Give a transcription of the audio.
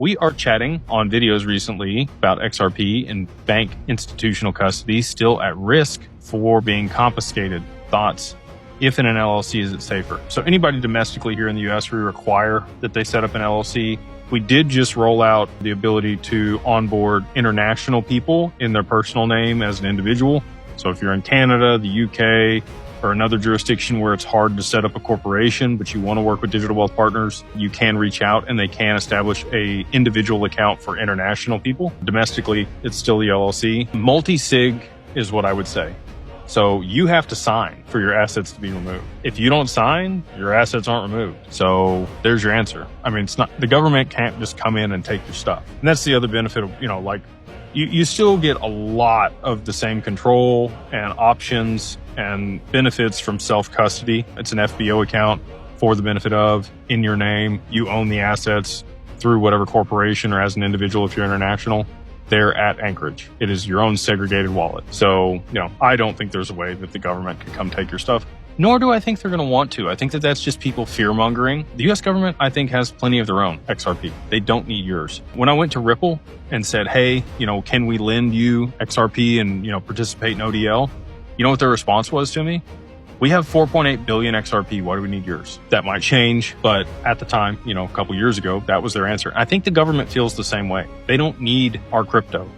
We are chatting on videos recently about XRP and bank institutional custody still at risk for being confiscated. Thoughts? If in an LLC, is it safer? So anybody domestically here in the US, we require that they set up an LLC. We did just roll out the ability to onboard international people in their personal name as an individual. So if you're in Canada, the UK, or another jurisdiction where it's hard to set up a corporation, but you want to work with digital wealth partners, you can reach out and they can establish a individual account for international people. Domestically, it's still the LLC. Multi-sig is what I would say. So you have to sign for your assets to be removed. If you don't sign, your assets aren't removed. So there's your answer. I mean, the government can't just come in and take your stuff. And that's the other benefit of, you still get a lot of the same control and options and benefits from self-custody. It's an FBO account for the benefit of, in your name. You own the assets through whatever corporation or as an individual if you're international. They're at Anchorage. It is your own segregated wallet. So, I don't think there's a way that the government could come take your stuff. Nor do I think they're going to want to. I think that that's just people fear-mongering. The U.S. government, I think, has plenty of their own XRP. They don't need yours. When I went to Ripple and said, hey, can we lend you XRP and, participate in ODL? You know what their response was to me? We have 4.8 billion XRP. Why do we need yours? That might change, but at the time, a couple years ago, that was their answer. I think the government feels the same way. They don't need our crypto.